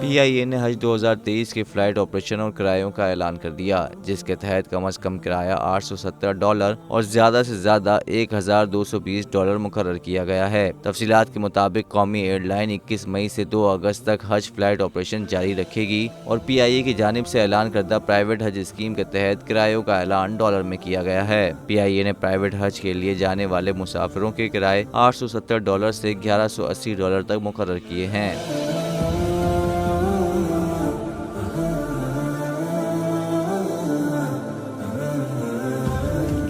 PIA ने हज 2023 के फ्लाइट ऑपरेशन और किरायों का ऐलान कर दिया, जिसके तहत कम से कम किराया $870 और ज्यादा से ज्यादा $1220 मुकर्रर किया गया है। तफसीलात के मुताबिक कौमी एयरलाइन 21 मई से 2 अगस्त तक हज फ्लाइट ऑपरेशन जारी रखेगी और PIA की जानिब से ऐलान करदा प्राइवेट हज स्कीम के तहत किरायों का ऐलान डॉलर में किया गया है। PIA ने प्राइवेट हज के लिए जाने वाले मुसाफिरों के किराए $870 से $1180 तक मुकर्रर किए हैं।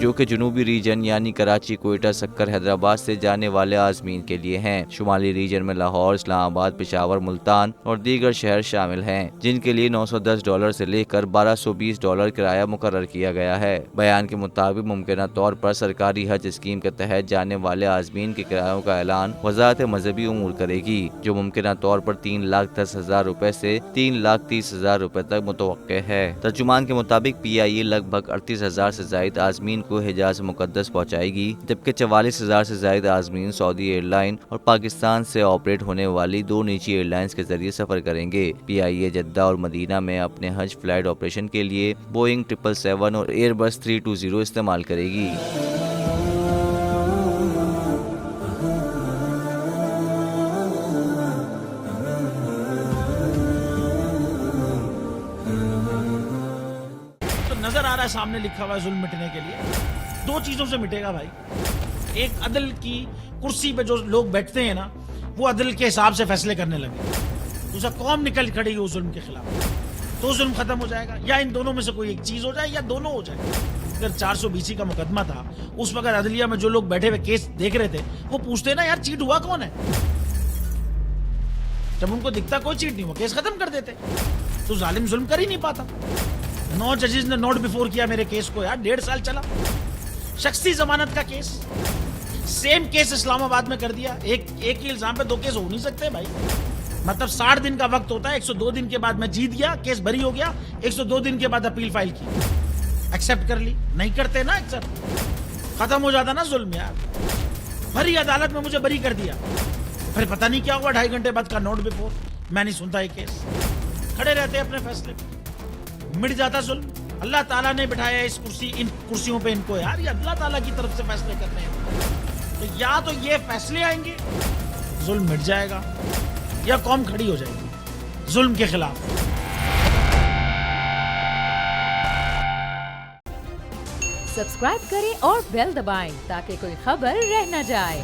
जो कि जनूबी रीजन यानी कराची, कोयटा, सक्कर, हैदराबाद से जाने वाले आज़मीन के लिए हैं। शुमाली रीजन में लाहौर, इस्लामाबाद, पेशावर, मुल्तान और दीगर शहर शामिल हैं, जिनके लिए $910 से लेकर $1220 किराया मुकर्रर किया गया है। बयान के मुताबिक मुमकिन तौर पर सरकारी हज स्कीम के तहत जाने वाले आज़मीन के किरायों का ऐलान वज़ारत मजहबी उमूर करेगी, जो मुमकिन तौर पर $3,10,000 से $3,30,000 तक मुतवक्के है। तर्जुमान के मुताबिक PIA लगभग 38,000 से जायद आज़मीन को हिजाज मुकद्दस पहुंचाएगी, जबकि 44,000 से ज्यादा आज़मीन सऊदी एयरलाइन और पाकिस्तान से ऑपरेट होने वाली 2 निजी एयरलाइंस के जरिए सफर करेंगे। PIA जद्दा और मदीना में अपने हज फ्लाइट ऑपरेशन के लिए बोइंग 777 और एयरबस 320 इस्तेमाल करेगी। नजर आ रहा है सामने लिखा हुआ है जुल्म मिटने के लिए 2 चीजों से मिटेगा भाई। एक, अदल की कुर्सी पे जो लोग बैठते हैं ना, वो अदल के हिसाब से फैसले करने लगे। दूसरा, कौम निकल खड़ेगी उस जुल्म के खिलाफ, तो जुल्म खत्म हो जाएगा। या इन दोनों में से कोई एक चीज हो जाए या दोनों हो जाए। अगर 420 का मुकदमा था, उस वक्त अदलिया में जो लोग बैठे हुए केस देख रहे थे, वो पूछते ना यार चीट हुआ कौन है। जब उनको दिखता कोई चीट नहीं हुआ, केस खत्म कर देते। तो जालिम जुल्म कर ही नहीं पाता। 9 जजेस ने नोट बिफोर किया मेरे केस को यार, 1.5 साल चला। शख्सी जमानत का केस, सेम केस इस्लामाबाद में कर दिया। एक ही इल्जाम पे 2 केस हो नहीं सकते भाई। मतलब 60 दिन का वक्त होता है। 102 दिन के बाद मैं जीत गया, केस बरी हो गया। 102 दिन के बाद अपील फाइल की, एक्सेप्ट कर ली। नहीं करते ना एक्सेप्ट, खत्म हो जाता ना जुल्म यार। भरी अदालत में मुझे बरी कर दिया, फिर पता नहीं क्या हुआ 2.5 घंटे बाद का नोट बिफोर। मैं नहीं सुनता ये केस, खड़े रहते अपने फैसले पे, मिट जाता जुल्म। अल्लाह ताला ने बिठाया इन कुर्सियों पे इनको यार, ये अल्लाह ताला की तरफ से फैसले करने हैं। तो या तो ये फैसले आएंगे, जुल्म मिट जाएगा, या कौम खड़ी हो जाएगी जुल्म के खिलाफ। सब्सक्राइब करें और बेल दबाएं ताकि कोई खबर रह न जाए।